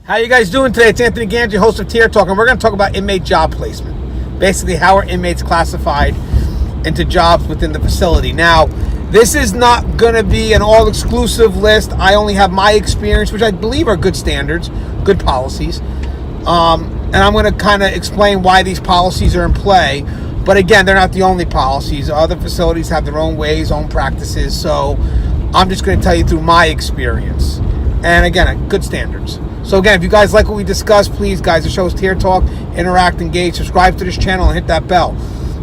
How you guys doing today? It's Anthony Ganji, host of Tier Talk, and we're going to talk about inmate job placement. Basically, how are inmates classified into jobs within the facility. Now, this is not going to be an all-exclusive list. I only have my experience, which I believe are good standards, good policies. And I'm going to kind of explain why these policies are in play. But again, they're not the only policies. Other facilities have their own ways, own practices. So I'm just going to tell you through my experience. And again, good standards. So again, if you guys like what we discussed, please, guys, the show is Tier Talk. Interact, engage, subscribe to this channel, and hit that bell.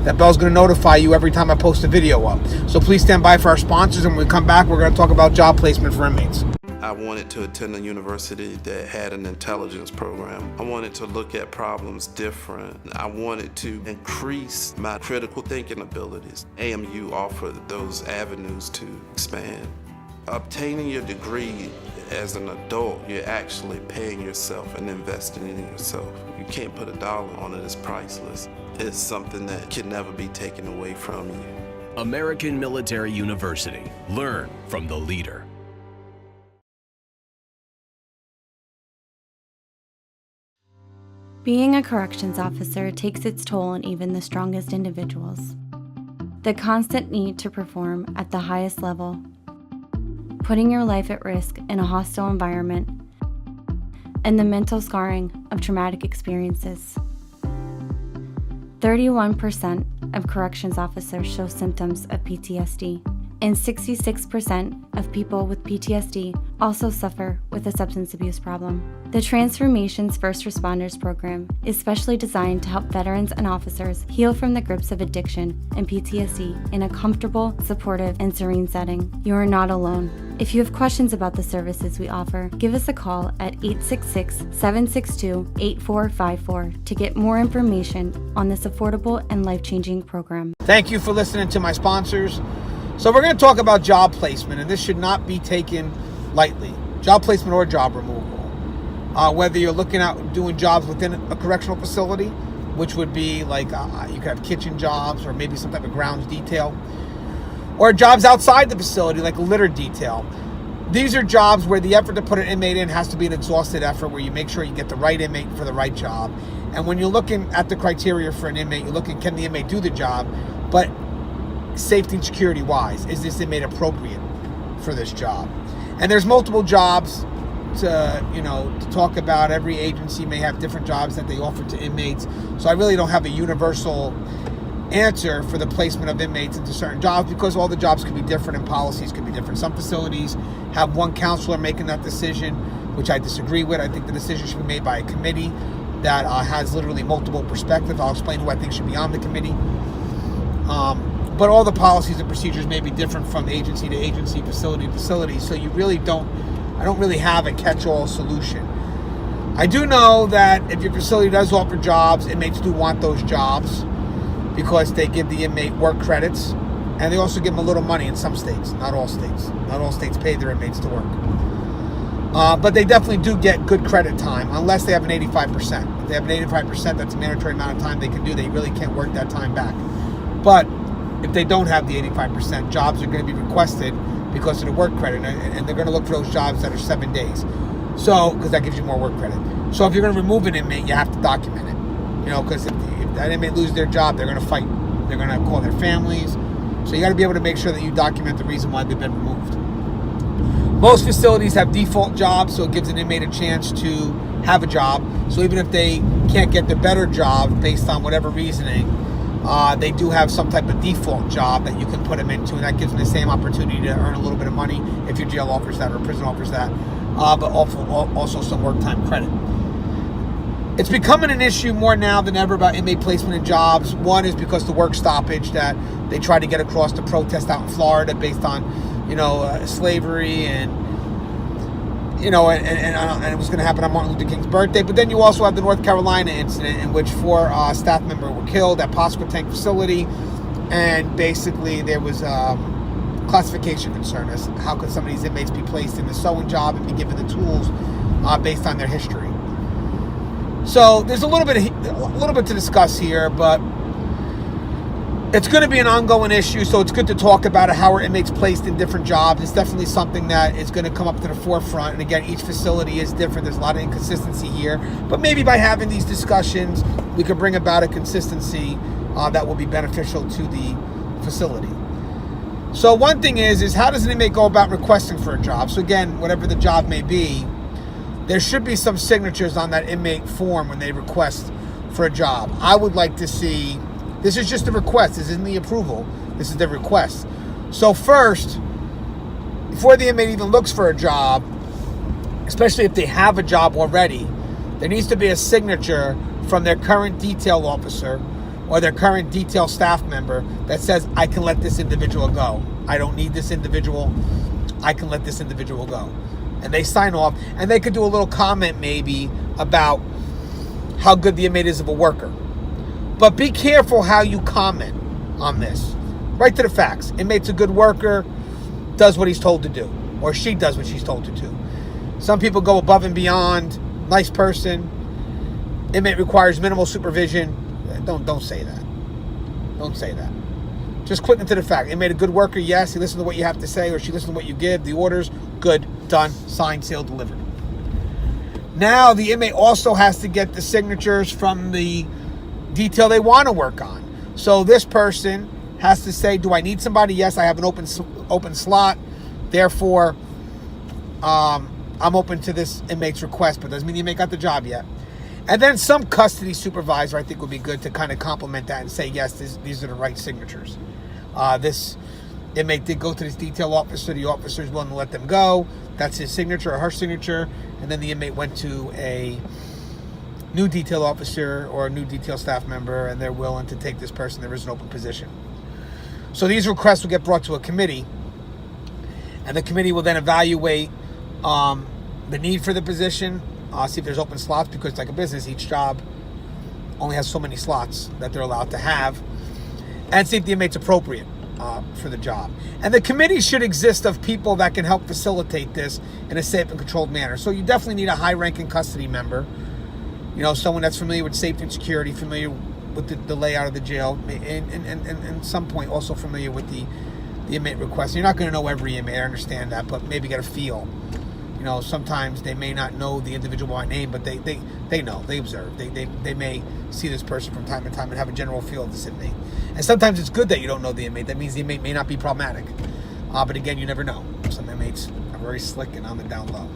That bell's going to notify you every time I post a video up. So please stand by for our sponsors, and when we come back, we're going to talk about job placement for inmates. I wanted to attend a university that had an intelligence program. I wanted to look at problems different. I wanted to increase my critical thinking abilities. AMU offered those avenues to expand. Obtaining your degree as an adult, you're actually paying yourself and investing in yourself. You can't put a dollar on it, it's priceless. It's something that can never be taken away from you. American Military University. Learn from the leader. Being a corrections officer takes its toll on even the strongest individuals. The constant need to perform at the highest level, putting your life at risk in a hostile environment, and the mental scarring of traumatic experiences. 31% of corrections officers show symptoms of PTSD, and 66% of people with PTSD also suffer with a substance abuse problem. The Transformations First Responders program is specially designed to help veterans and officers heal from the grips of addiction and PTSD in a comfortable, supportive, and serene setting. You are not alone. If you have questions about the services we offer, give us a call at 866-762-8454 to get more information on this affordable and life-changing program. Thank you for listening to my sponsors. So we're going to talk about job placement, and this should not be taken lightly. Job placement or job removal. Whether you're looking at doing jobs within a correctional facility, which would be like you could have kitchen jobs or maybe some type of grounds detail, or jobs outside the facility like a litter detail. These are jobs where the effort to put an inmate in has to be an exhausted effort, where you make sure you get the right inmate for the right job. And when you're looking at the criteria for an inmate, you're looking, can the inmate do the job? But safety and security wise, is this inmate appropriate for this job? And there's multiple jobs to talk about. Every agency may have different jobs that they offer to inmates. So I really don't have a universal answer for the placement of inmates into certain jobs, because all the jobs could be different and policies could be different. Some facilities have one counselor making that decision, which I disagree with. I think the decision should be made by a committee that has literally multiple perspectives. I'll explain who I think should be on the committee. But all the policies and procedures may be different from agency to agency, facility to facility. So I don't really have a catch-all solution. I do know that if your facility does offer jobs, inmates do want those jobs because they give the inmate work credits, and they also give them a little money in some states. Not all states. Not all states pay their inmates to work. But they definitely do get good credit time, unless they have an 85%. If they have an 85%, that's a mandatory amount of time they can do. They really can't work that time back. But if they don't have the 85%, jobs are going to be requested because of the work credit, and they're going to look for those jobs that are 7 days. So, because that gives you more work credit. So if you're going to remove an inmate, you have to document it. Because if that inmate loses their job, they're going to fight. They're going to call their families. So you got to be able to make sure that you document the reason why they've been removed. Most facilities have default jobs, so it gives an inmate a chance to have a job. So even if they can't get the better job based on whatever reasoning, they do have some type of default job that you can put them into, and that gives them the same opportunity to earn a little bit of money if your jail offers that or prison offers that, but also some work time credit. It's becoming an issue more now than ever about inmate placement in jobs. One is because the work stoppage that they tried to get across to protest out in Florida based on, slavery and it was going to happen on Martin Luther King's birthday. But then you also have the North Carolina incident in which 4 staff members were killed at Pasqua Tank facility, and basically there was classification concern as how could some of these inmates be placed in the sewing job and be given the tools based on their history. So there's a little bit to discuss here, but It's going to be an ongoing issue, so it's good to talk about it, how are inmates placed in different jobs. It's definitely something that is going to come up to the forefront. And again, each facility is different. There's a lot of inconsistency here. But maybe by having these discussions, we could bring about a consistency that will be beneficial to the facility. So one thing is how does an inmate go about requesting for a job? So again, whatever the job may be, there should be some signatures on that inmate form when they request for a job. I would like to see, this is just a request, this isn't the approval, this is the request. So first, before the inmate even looks for a job, especially if they have a job already, there needs to be a signature from their current detail officer or their current detail staff member that says, I can let this individual go. I don't need this individual. I can let this individual go. And they sign off, and they could do a little comment maybe about how good the inmate is of a worker. But be careful how you comment on this. Right to the facts. Inmate's a good worker, does what he's told to do, or she does what she's told to do. Some people go above and beyond. Nice person. Inmate requires minimal supervision. Don't say that. Don't say that. Just click into the fact. Inmate a good worker, yes. He listens to what you have to say, or she listens to what you give. The orders, good, done, signed, sealed, delivered. Now the inmate also has to get the signatures from the detail they want to work on. So this person has to say, do I need somebody? Yes, I have an open slot. Therefore, I'm open to this inmate's request, but doesn't mean the inmate got the job yet. And then some custody supervisor, I think, would be good to kind of complement that and say, yes, these are the right signatures. This inmate did go to this detail officer. The officer is willing to let them go. That's his signature or her signature. And then the inmate went to a new detail officer or a new detail staff member, and they're willing to take this person. There is an open position. So these requests will get brought to a committee, and the committee will then evaluate the need for the position, see if there's open slots, because it's like a business. Each job only has so many slots that they're allowed to have, and see if the inmate's appropriate for the job. And the committee should exist of people that can help facilitate this in a safe and controlled manner. So you definitely need a high-ranking custody member, someone that's familiar with safety and security, familiar with the layout of the jail, and some point also familiar with the inmate request. You're not going to know every inmate, I understand that, but maybe get a feel. Sometimes they may not know the individual by name, but they know, they observe. They may see this person from time to time and have a general feel of this inmate. And sometimes it's good that you don't know the inmate. That means the inmate may not be problematic. But again, you never know. Some inmates are very slick and on the down low.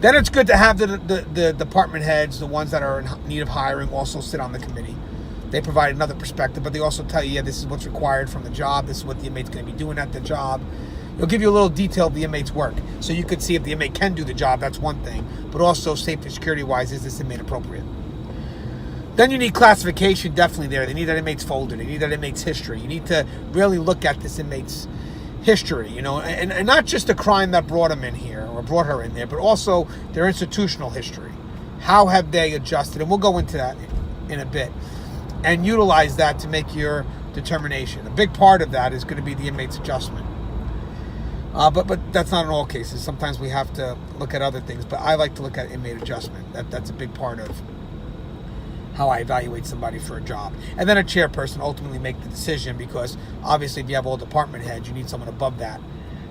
Then it's good to have the department heads, the ones that are in need of hiring, also sit on the committee. They provide another perspective, but they also tell you, this is what's required from the job. This is what the inmate's going to be doing at the job. It'll give you a little detail of the inmate's work. So you could see if the inmate can do the job, that's one thing. But also safety and security-wise, is this inmate appropriate? Then you need classification definitely there. They need that inmate's folder. They need that inmate's history. You need to really look at this inmate's history, and not just the crime that brought him in here or brought her in there, but also their institutional history. How have they adjusted? And we'll go into that in a bit. And utilize that to make your determination. A big part of that is going to be the inmate's adjustment. But that's not in all cases. Sometimes we have to look at other things. But I like to look at inmate adjustment. That's a big part of how I evaluate somebody for a job. And then a chairperson ultimately make the decision, because obviously if you have all department heads, you need someone above that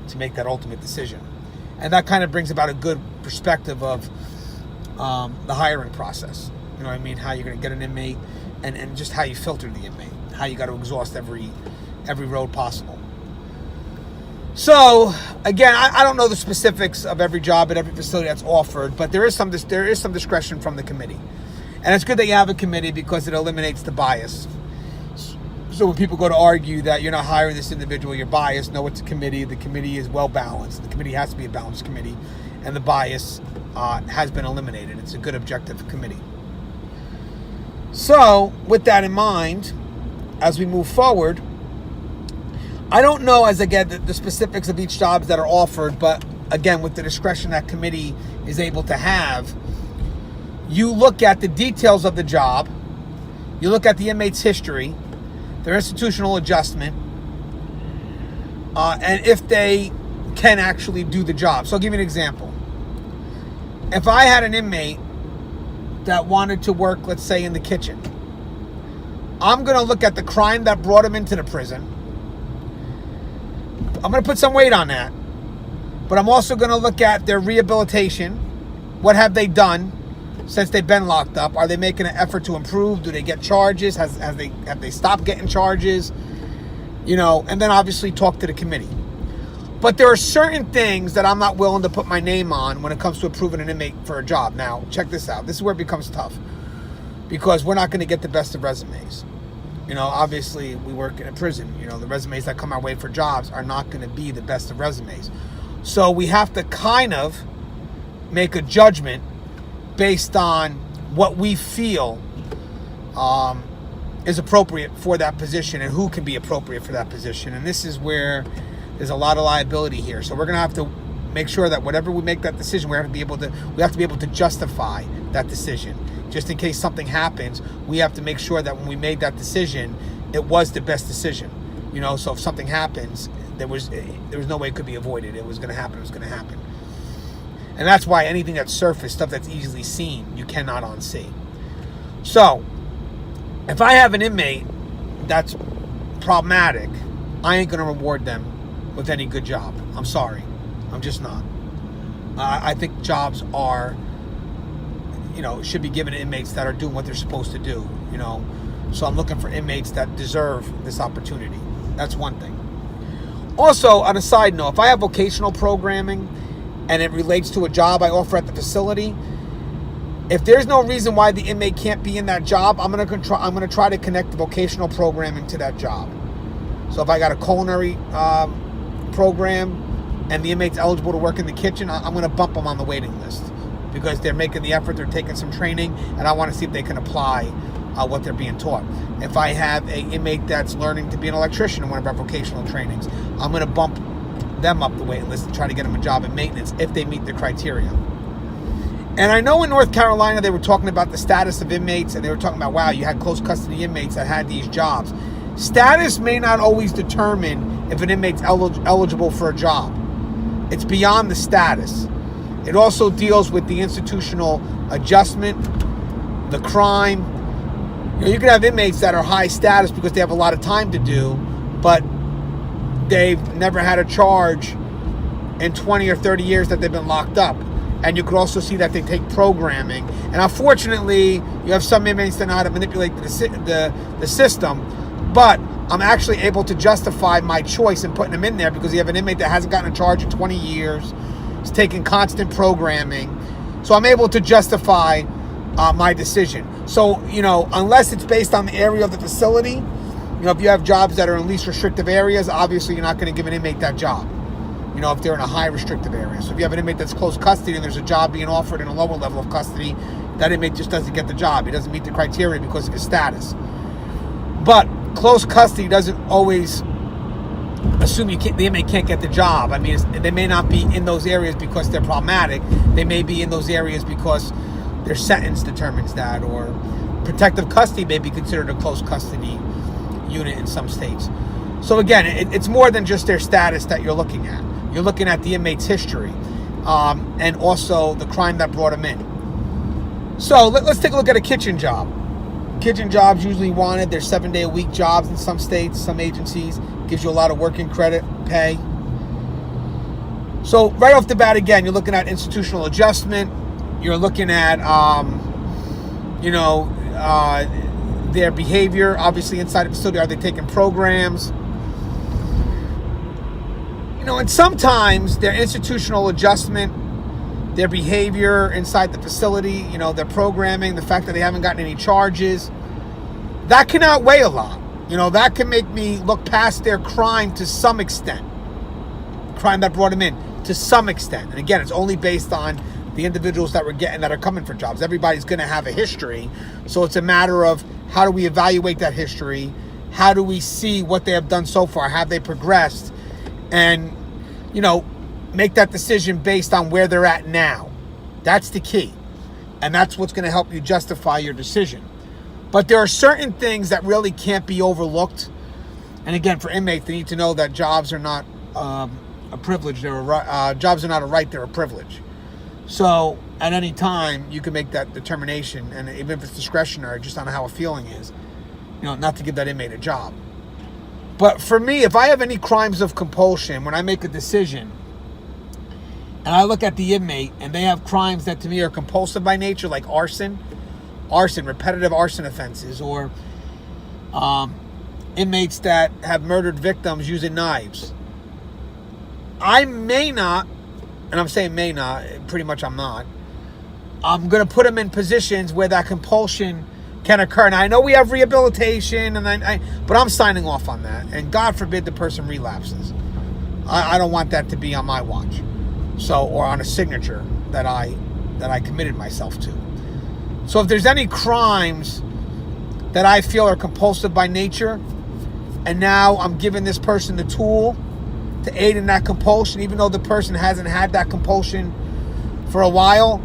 to make that ultimate decision. And that kind of brings about a good perspective of the hiring process. You know what I mean? How you're going to get an inmate, and just how you filter the inmate. How you got to exhaust every road possible. So again, I don't know the specifics of every job at every facility that's offered, but there is some discretion from the committee. And it's good that you have a committee, because it eliminates the bias. So when people go to argue that you're not hiring this individual, you're biased, no, it's a committee. The committee is well balanced. The committee has to be a balanced committee, and the bias has been eliminated. It's a good objective committee. So with that in mind, as we move forward, I don't know, as I get the specifics of each job that are offered, but again, with the discretion that committee is able to have, you look at the details of the job, you look at the inmate's history, their institutional adjustment, and if they can actually do the job. So I'll give you an example. If I had an inmate that wanted to work, let's say, in the kitchen, I'm going to look at the crime that brought them into the prison. I'm going to put some weight on that. But I'm also going to look at their rehabilitation. What have they done since they've been locked up? Are they making an effort to improve? Do they get charges? Have they stopped getting charges? And then obviously talk to the committee. But there are certain things that I'm not willing to put my name on when it comes to approving an inmate for a job. Now, check this out. This is where it becomes tough, because we're not going to get the best of resumes. Obviously we work in a prison. The resumes that come our way for jobs are not going to be the best of resumes. So we have to kind of make a judgment based on what we feel is appropriate for that position and who can be appropriate for that position. And this is where there's a lot of liability here. So we're going to have to make sure that whatever we make that decision, we have to be able to justify that decision. Just in case something happens, we have to make sure that when we made that decision, it was the best decision. So if something happens, there was no way it could be avoided. It was going to happen. It was going to happen. And that's why anything that's surface, stuff that's easily seen, you cannot unsee. So if I have an inmate that's problematic, I ain't going to reward them with any good job. I'm sorry. I'm just not. I think jobs are, should be given to inmates that are doing what they're supposed to do, So I'm looking for inmates that deserve this opportunity. That's one thing. Also, on a side note, if I have vocational programming and it relates to a job I offer at the facility, if there's no reason why the inmate can't be in that job, I'm gonna try to connect the vocational programming to that job. So if I got a culinary program and the inmate's eligible to work in the kitchen, I'm going to bump them on the waiting list because they're making the effort, they're taking some training, and I want to see if they can apply what they're being taught. If I have an inmate that's learning to be an electrician in one of our vocational trainings, I'm going to bump them up the waiting list and try to get them a job in maintenance if they meet the criteria. And I know in North Carolina they were talking about the status of inmates, and they were talking about, wow, you had close custody inmates that had these jobs. Status may not always determine if an inmate's eligible for a job. It's beyond the status. It also deals with the institutional adjustment, the crime. You can have inmates that are high status because they have a lot of time to do, but they've never had a charge in 20 or 30 years that they've been locked up. And you could also see that they take programming. And unfortunately, you have some inmates that know how to manipulate the system. But I'm actually able to justify my choice in putting them in there because you have an inmate that hasn't gotten a charge in 20 years. It's taking constant programming. So I'm able to justify my decision. So, unless it's based on the area of the facility, if you have jobs that are in least restrictive areas, obviously you're not going to give an inmate that job. If they're in a high restrictive area. So if you have an inmate that's close custody and there's a job being offered in a lower level of custody, that inmate just doesn't get the job. He doesn't meet the criteria because of his status. But close custody doesn't always assume the inmate can't get the job. I mean, they may not be in those areas because they're problematic. They may be in those areas because their sentence determines that, or protective custody may be considered a close custody unit in some states. So again, it's more than just their status that you're looking at. You're looking at the inmate's history and also the crime that brought him in. So let's take a look at a kitchen job. Kitchen jobs usually wanted. They're 7-day-a-week jobs in some states, some agencies. Gives you a lot of working credit, pay. So right off the bat, again, you're looking at institutional adjustment. You're looking at, their behavior. Obviously, inside the facility, are they taking programs? And sometimes their institutional adjustment, their behavior inside the facility, their programming, the fact that they haven't gotten any charges, that can outweigh a lot. That can make me look past their crime to some extent. Crime that brought them in to some extent. And again, it's only based on the individuals that are coming for jobs. Everybody's going to have a history. So it's a matter of how do we evaluate that history? How do we see what they have done so far? Have they progressed? And, make that decision based on where they're at now. That's the key. And that's what's going to help you justify your decision. But there are certain things that really can't be overlooked. And again, for inmates, they need to know that jobs are not a privilege. Jobs are not a right, they're a privilege. So at any time, you can make that determination. And even if it's discretionary, just on how a feeling is, not to give that inmate a job. But for me, if I have any crimes of compulsion, when I make a decision and I look at the inmate and they have crimes that to me are compulsive by nature, like arson, repetitive arson offenses, or inmates that have murdered victims using knives, I may not, and I'm saying may not, pretty much I'm not, I'm going to put them in positions where that compulsion can occur. Now, I know we have rehabilitation, but I'm signing off on that. And God forbid the person relapses. I don't want that to be on my watch. Or on a signature that I committed myself to. So if there's any crimes that I feel are compulsive by nature, and now I'm giving this person the tool to aid in that compulsion, even though the person hasn't had that compulsion for a while,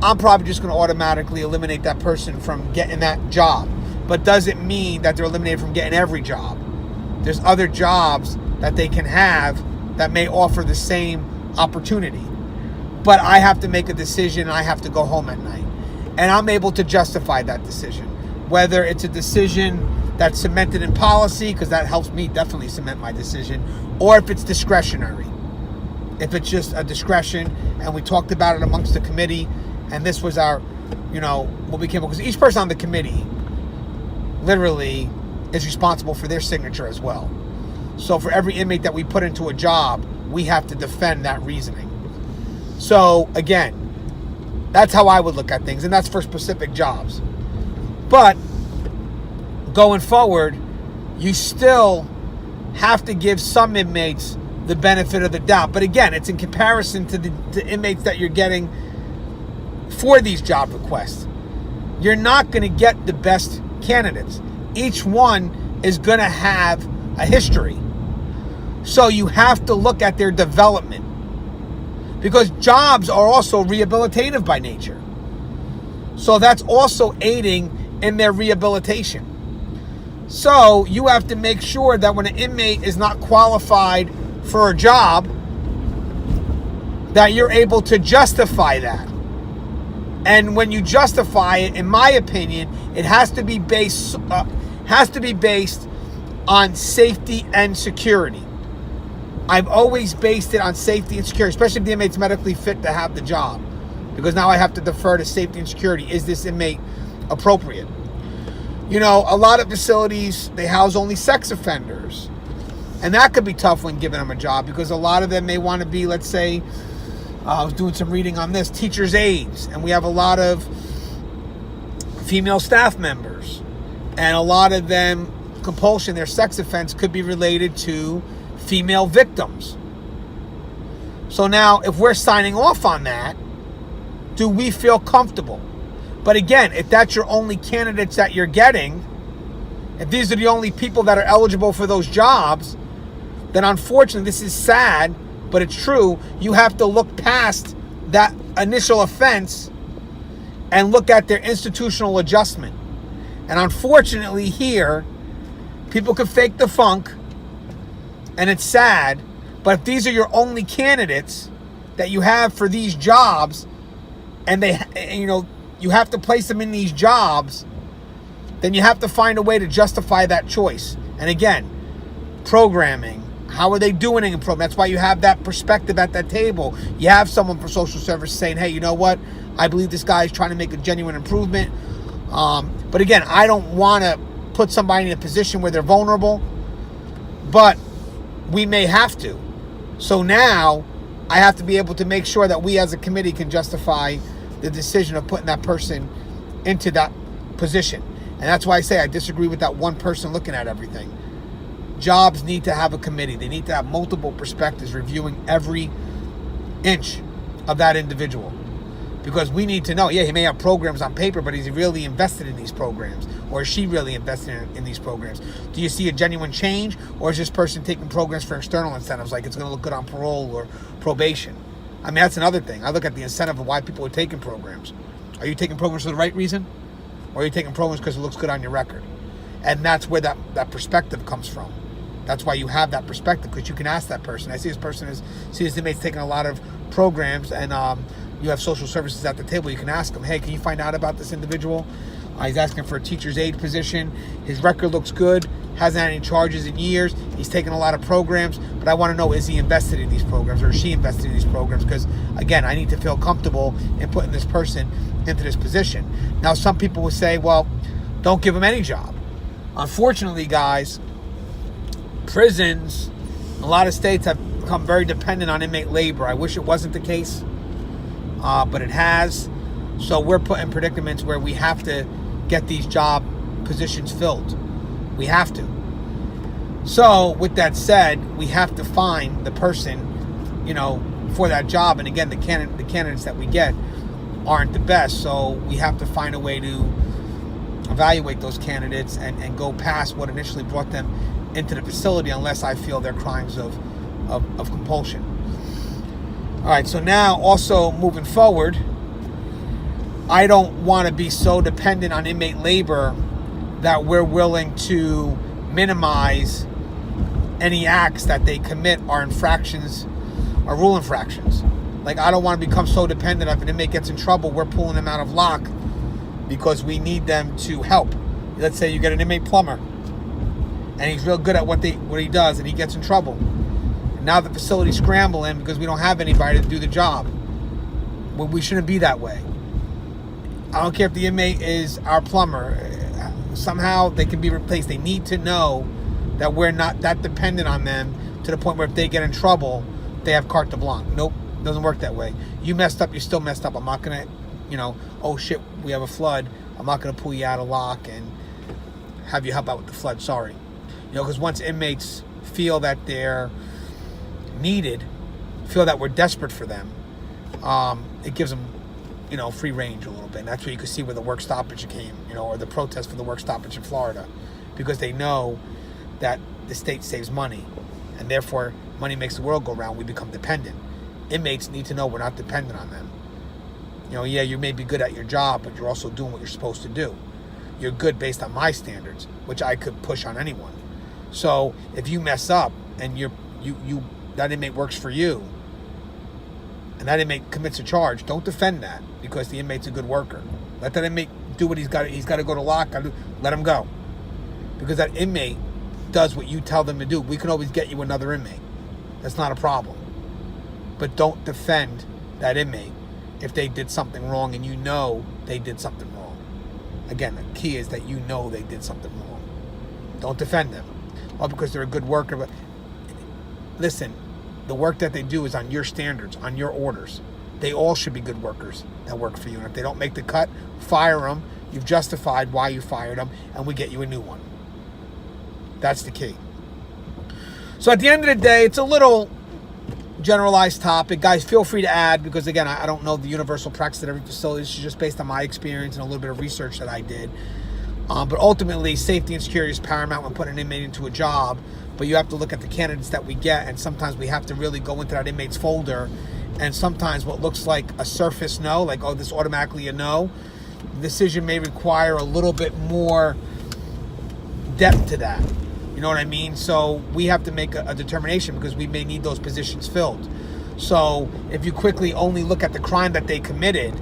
I'm probably just going to automatically eliminate that person from getting that job. But doesn't mean that they're eliminated from getting every job. There's other jobs that they can have that may offer the same opportunity. But I have to make a decision, and I have to go home at night. And I'm able to justify that decision. Whether it's a decision that's cemented in policy, because that helps me definitely cement my decision, or if it's discretionary. If it's just a discretion, and we talked about it amongst the committee, and this was our, what we came up with. Because each person on the committee literally is responsible for their signature as well. So for every inmate that we put into a job, we have to defend that reasoning. So again, that's how I would look at things, and that's for specific jobs. But going forward, you still have to give some inmates the benefit of the doubt. But again, it's in comparison to the inmates that you're getting for these job requests. You're not going to get the best candidates. Each one is going to have a history. So you have to look at their development, because jobs are also rehabilitative by nature. So that's also aiding in their rehabilitation. So you have to make sure that when an inmate is not qualified for a job, that you're able to justify that. And when you justify it, in my opinion, it has to be based on safety and security. I've always based it on safety and security, especially if the inmate's medically fit to have the job, because now I have to defer to safety and security. Is this inmate appropriate? A lot of facilities, they house only sex offenders, and that could be tough when giving them a job, because a lot of them may want to be, let's say, I was doing some reading on this, teachers' aides, and we have a lot of female staff members, and a lot of them, compulsion, their sex offense could be related to female victims. So now, if we're signing off on that, do we feel comfortable? But again, if that's your only candidates that you're getting, if these are the only people that are eligible for those jobs, then unfortunately, this is sad, but it's true, you have to look past that initial offense and look at their institutional adjustment. And unfortunately here, people can fake the funk, and it's sad, but if these are your only candidates that you have for these jobs, and you have to place them in these jobs, then you have to find a way to justify that choice. And again, programming, how are they doing in program? That's why you have that perspective at that table. You have someone for social service saying, hey, you know what? I believe this guy is trying to make a genuine improvement. But again, I don't want to put somebody in a position where they're vulnerable, but we may have to. So now I have to be able to make sure that we as a committee can justify the decision of putting that person into that position. And that's why I say I disagree with that one person looking at everything. Jobs need to have a committee. They need to have multiple perspectives reviewing every inch of that individual. Because we need to know, yeah, he may have programs on paper, but is he really invested in these programs? Or is she really invested in these programs? Do you see a genuine change? Or is this person taking programs for external incentives, like it's going to look good on parole or probation? I mean, that's another thing. I look at the incentive of why people are taking programs. Are you taking programs for the right reason? Or are you taking programs because it looks good on your record? And that's where that perspective comes from. That's why you have that perspective, because you can ask that person. I see this inmate's taking a lot of programs, and you have social services at the table. You can ask them, hey, can you find out about this individual? He's asking for a teacher's aide position. His record looks good. Hasn't had any charges in years. He's taken a lot of programs. But I want to know, is he invested in these programs, or is she invested in these programs? Because, again, I need to feel comfortable in putting this person into this position. Now, some people will say, well, don't give him any job. Unfortunately, guys, prisons, a lot of states have become very dependent on inmate labor. I wish it wasn't the case, but it has. So we're put in predicaments where we have to get these job positions filled. We have to. So with that said, we have to find the person, for that job. And again, the candidates that we get aren't the best. So we have to find a way to evaluate those candidates and go past what initially brought them into the facility, unless I feel they're crimes of compulsion. All right, so now also moving forward, I don't want to be so dependent on inmate labor that we're willing to minimize any acts that they commit are infractions, or rule infractions. Like, I don't want to become so dependent. If an inmate gets in trouble, we're pulling them out of lock because we need them to help. Let's say you get an inmate plumber, and he's real good at what he does, and he gets in trouble. And now the facility's scrambling because we don't have anybody to do the job. Well, we shouldn't be that way. I don't care if the inmate is our plumber. Somehow they can be replaced. They need to know that we're not that dependent on them to the point where if they get in trouble, they have carte blanche. Nope, doesn't work that way. You messed up, you still messed up. I'm not going to, oh shit, we have a flood. I'm not going to pull you out of lock and have you help out with the flood. Sorry. Because once inmates feel that they're needed, feel that we're desperate for them, it gives them, free range a little bit. And that's where you can see where the work stoppage came, or the protest for the work stoppage in Florida, because they know that the state saves money, and therefore money makes the world go round. We become dependent. Inmates need to know we're not dependent on them. Yeah, you may be good at your job, but you're also doing what you're supposed to do. You're good based on my standards, which I could push on anyone. So if you mess up and that inmate works for you, and that inmate commits a charge, don't defend that because the inmate's a good worker. Let that inmate do what he's got to go to lock. Let him go. Because that inmate does what you tell them to do. We can always get you another inmate. That's not a problem. But don't defend that inmate if they did something wrong and they did something wrong. Again, the key is that they did something wrong. Don't defend them. Well, because they're a good worker. But listen, the work that they do is on your standards, on your orders. They all should be good workers that work for you. And if they don't make the cut, fire them. You've justified why you fired them, and we get you a new one. That's the key. So at the end of the day, it's a little generalized topic. Guys, feel free to add, because again, I don't know the universal practice at every facility. This is just based on my experience and a little bit of research that I did. But ultimately, safety and security is paramount when putting an inmate into a job. But you have to look at the candidates that we get, and sometimes we have to really go into that inmate's folder. And sometimes what looks like a surface no, like, oh, this automatically a no, the decision may require a little bit more depth to that. You know what I mean? So we have to make a determination, because we may need those positions filled. So if you quickly only look at the crime that they committed,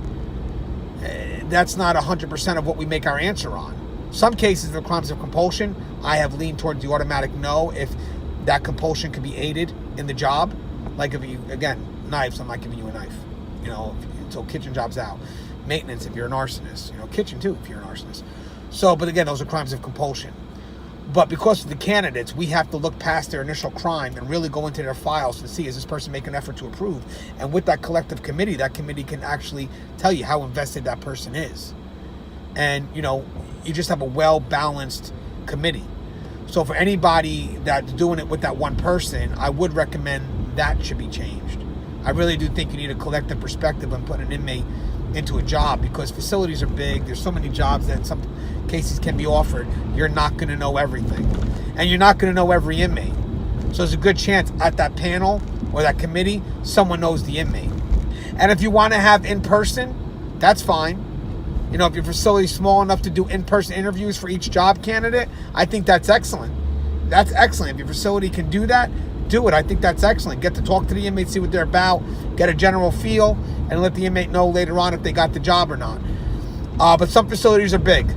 that's not 100% of what we make our answer on. Some cases of crimes of compulsion, I have leaned towards the automatic no if that compulsion can be aided in the job. Like if you, again, knives, I'm not giving you a knife. So kitchen job's out. Maintenance if you're an arsonist. Kitchen too if you're an arsonist. So, but again, those are crimes of compulsion. But because of the candidates, we have to look past their initial crime and really go into their files to see, is this person making an effort to improve? And with that collective committee, that committee can actually tell you how invested that person is. And, you just have a well-balanced committee. So for anybody that's doing it with that one person, I would recommend that should be changed. I really do think you need a collective perspective when putting an inmate into a job, because facilities are big. There's so many jobs that in some cases can be offered. You're not going to know everything. And you're not going to know every inmate. So there's a good chance at that panel or that committee, someone knows the inmate. And if you want to have in-person, that's fine. If your facility's small enough to do in-person interviews for each job candidate, I think that's excellent. That's excellent. If your facility can do that, do it. I think that's excellent. Get to talk to the inmates, see what they're about, get a general feel, and let the inmate know later on if they got the job or not. But some facilities are big.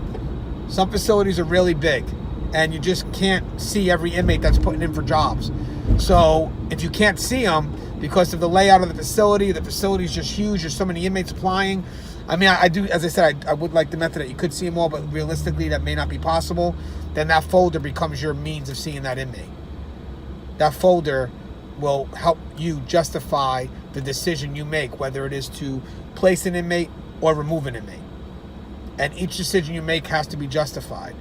Some facilities are really big, and you just can't see every inmate that's putting in for jobs. So if you can't see them because of the layout of the facility is just huge, there's so many inmates applying. I mean, I do, as I said, I would like the method that you could see them all, but realistically that may not be possible. Then that folder becomes your means of seeing that inmate. That folder will help you justify the decision you make, whether it is to place an inmate or remove an inmate. And each decision you make has to be justified.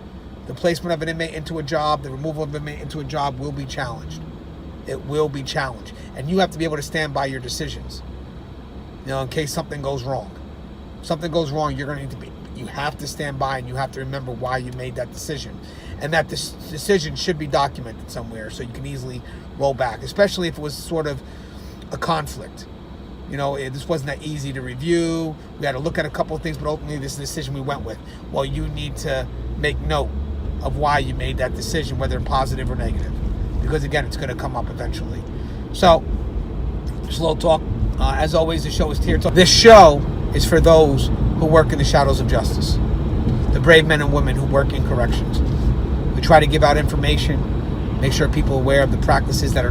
The placement of an inmate into a job, the removal of an inmate into a job will be challenged. It will be challenged. And you have to be able to stand by your decisions, in case something goes wrong. Something goes wrong, you have to stand by, and you have to remember why you made that decision. And that this decision should be documented somewhere so you can easily roll back, especially if it was sort of a conflict. This wasn't that easy to review. We had to look at a couple of things, but ultimately this is the decision we went with. Well, you need to make note of why you made that decision, whether positive or negative, because again, it's going to come up eventually. So, just a little talk. As always, the show is Tier Talk. This show is for those who work in the shadows of justice, the brave men and women who work in corrections. We try to give out information, make sure people are aware of the practices that are.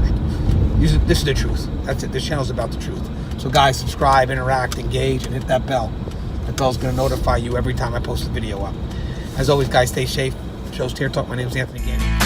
This is the truth. That's it. This channel is about the truth. So guys, subscribe, interact, engage, and hit that bell. The bell's going to notify you every time I post a video up. As always, guys, stay safe. Show's Tier Talk. My name is Anthony Gannon.